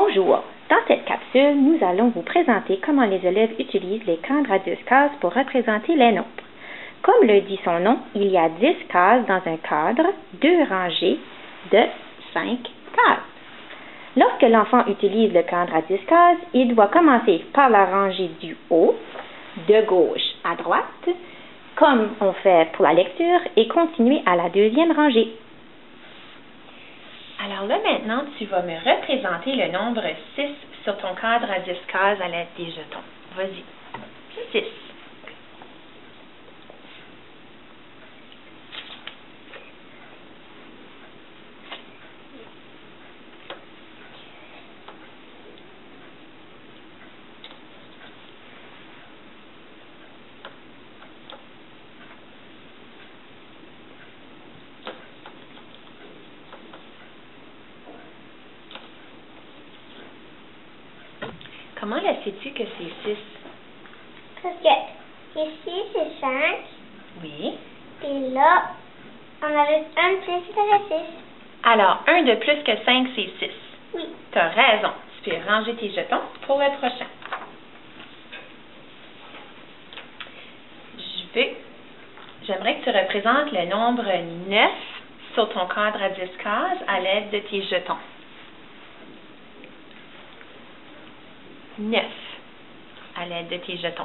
Bonjour! Dans cette capsule, nous allons vous présenter comment les élèves utilisent les cadres à 10 cases pour représenter les nombres. Comme le dit son nom, il y a 10 cases dans un cadre, 2 rangées de 5 cases. Lorsque l'enfant utilise le cadre à 10 cases, il doit commencer par la rangée du haut, de gauche à droite, comme on fait pour la lecture, et continuer à la deuxième rangée. Alors là, maintenant, tu vas me représenter le nombre 6 sur ton cadre à 10 cases à l'aide des jetons. Vas-y. 6. Comment la sais-tu que c'est 6? Parce que ici, c'est 5. Oui. Et là, on ajoute un de plus, ça fait 6. Alors, 1 de plus que 5, c'est 6. Oui. Tu as raison. Tu peux ranger tes jetons pour le prochain. J'aimerais que tu représentes le nombre 9 sur ton cadre à 10 cases à l'aide de tes jetons. 9 à l'aide de tes jetons.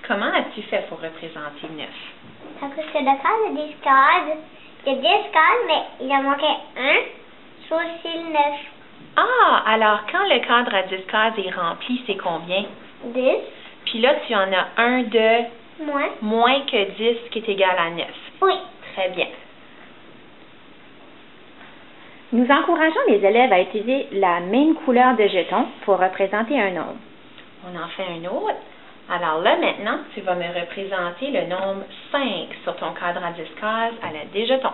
Comment as-tu fait pour représenter 9? Parce que le cadre a 10 cases. Il y a 10 cases, mais il en manquait un. Soit aussi le 9. Ah, alors quand le cadre à 10 cases est rempli, c'est combien? 10. Puis là, tu en as un de Moins. moins que 10 qui est égal à 9. Oui. Très bien. Nous encourageons les élèves à utiliser la même couleur de jetons pour représenter un nombre. On en fait un autre. Alors là, maintenant, tu vas me représenter le nombre 5 sur ton cadre à 10 cases à l'aide des jetons.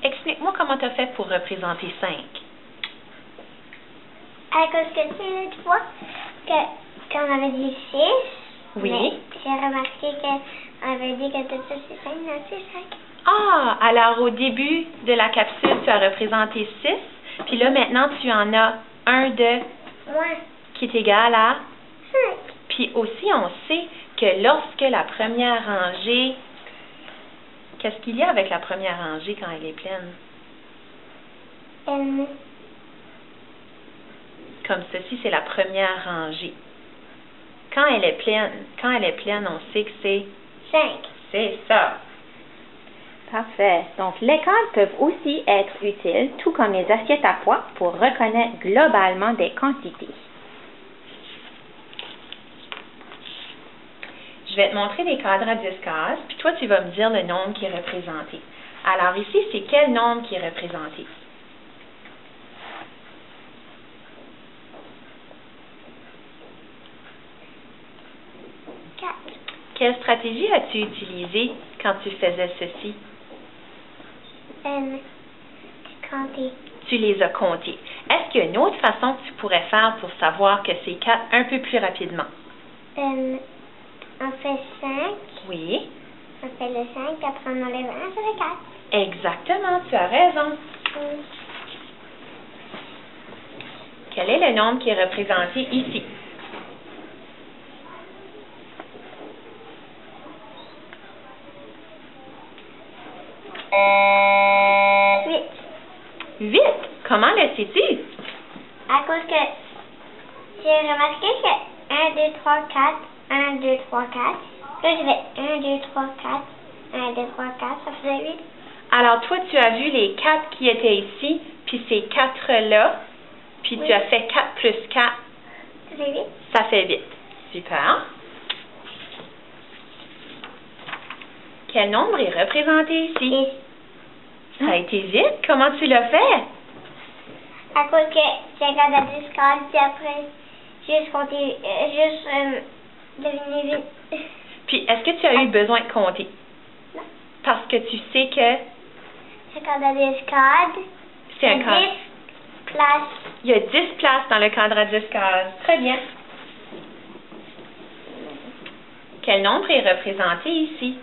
Explique-moi comment tu as fait pour représenter 5. À cause que tu sais, l'autre fois, qu'on avait dit 6. Oui. Mais j'ai remarqué qu'on avait dit que tout ça, c'est 5, non, c'est 5. Ah, alors au début de la capsule, tu as représenté 6. Puis là, maintenant, tu en as un de Moins. qui est égal à 5. Puis aussi, on sait que lorsque la première rangée... Qu'est-ce qu'il y a avec la première rangée quand elle est pleine? Comme ceci, c'est la première rangée. Quand elle est pleine, on sait que c'est 5. C'est ça. Parfait. Donc, les cadres peuvent aussi être utiles, tout comme les assiettes à poids, pour reconnaître globalement des quantités. Je vais te montrer des cadres à 10 cases, puis toi, tu vas me dire le nombre qui est représenté. Alors ici, c'est quel nombre qui est représenté? Quelle stratégie as-tu utilisée quand tu faisais ceci? Compter. Tu les as comptés. Est-ce qu'il y a une autre façon que tu pourrais faire pour savoir que c'est 4 un peu plus rapidement? On fait 5. Oui. On fait le 5, puis après on enlève 1, ça fait 4. Exactement, tu as raison. Quel est le nombre qui est représenté ici? Huit. 8. Comment le sais-tu? À cause que j'ai remarqué que 1, 2, 3, 4, 1, 2, 3, 4. Là, je vais 1, 2, 3, 4, 1, 2, 3, 4, ça faisait 8. Alors, toi, tu as vu les 4 qui étaient ici, puis ces 4-là, puis Oui. tu as fait 4 plus 4. Ça fait 8. Ça fait 8. Super. Quel nombre est représenté ici? 10. Ça a été vite. Comment tu l'as fait? À cause que j'ai regardé à 10 cases, puis après, juste compter, deviner vite. Puis, est-ce que tu as eu besoin de compter? Non. Parce que tu sais que J'ai regardé à 10 cases. c'est un cadre. 10 places. Il y a 10 places dans le cadre à 10 cases. Très bien. Quel nombre est représenté ici?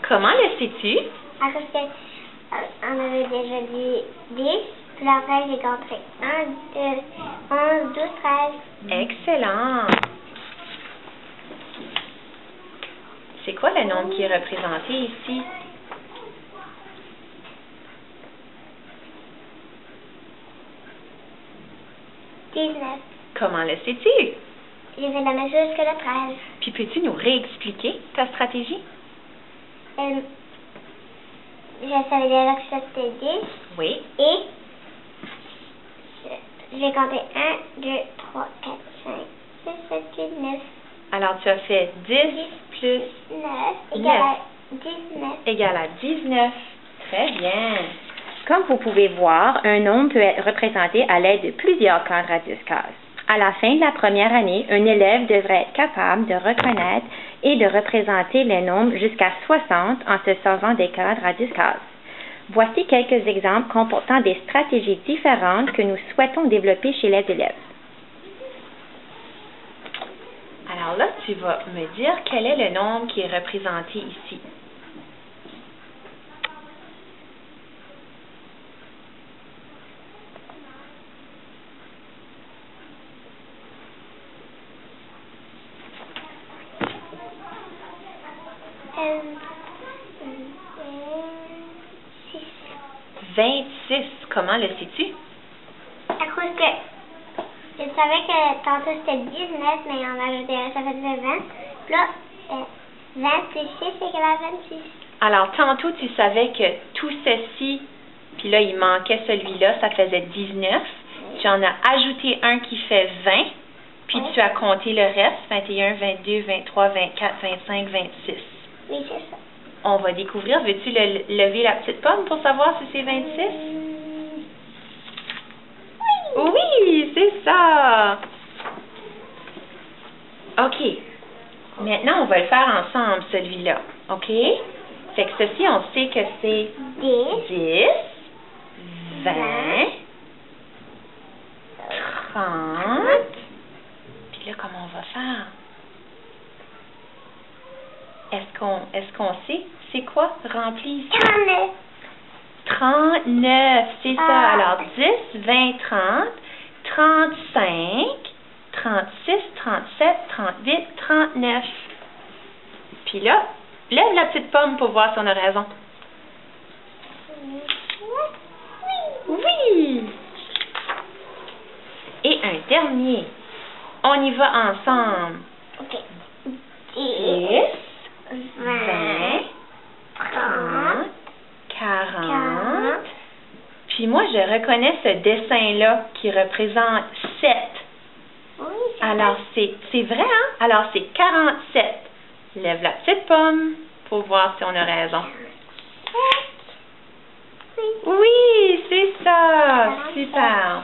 Comment le sais-tu? À cause que on avait déjà dit 10, puis après j'ai compté 1, 2, 11, 12, 13. Excellent. C'est quoi le nombre qui est représenté ici? Comment le sais-tu? J'ai fait la même chose que le 13. Puis peux-tu nous réexpliquer ta stratégie? Je savais déjà que c'était 10. Oui. Et j'ai compté 1, 2, 3, 4, 5, 6, 7, 8, 9. Alors tu as fait 10 plus 9 égale à 19. égale à 19. Très bien. Comme vous pouvez voir, un nombre peut être représenté à l'aide de plusieurs cadres à 10 cases. À la fin de la première année, un élève devrait être capable de reconnaître et de représenter les nombres jusqu'à 60 en se servant des cadres à 10 cases. Voici quelques exemples comportant des stratégies différentes que nous souhaitons développer chez les élèves. Alors là, tu vas me dire quel est le nombre qui est représenté ici. Six. 26. Comment le sais-tu? À cause que je savais que tantôt c'était 19, mais on a ajouté un, ça faisait 20. Puis là, 20 plus 6 égale à 26. Alors, tantôt, tu savais que tout ceci, puis là, il manquait celui-là, ça faisait 19. Oui. Tu en as ajouté un qui fait 20, puis Oui. tu as compté le reste, 21, 22, 23, 24, 25, 26. Oui, c'est ça. On va découvrir. Veux-tu lever la petite pomme pour savoir si c'est 26? Oui, c'est ça. OK. Maintenant, on va le faire ensemble, celui-là. OK? Fait que ceci, on sait que c'est 10, 20, 30. Puis là, comment on va faire? Est-ce qu'on sait c'est quoi rempli ici? 39. 39, c'est ça. Ah. Alors, 10, 20, 30, 35, 36, 37, 38, 39. Puis là, lève la petite pomme pour voir si on a raison. Oui! Et un dernier. On y va ensemble. OK. 10, 20, 30, 40. 40. Puis moi, je reconnais ce dessin-là qui représente 7. Oui, Alors, c'est vrai, hein? Alors, c'est 47. Lève la petite pomme pour voir si on a raison. Oui. Oui, c'est ça. Super.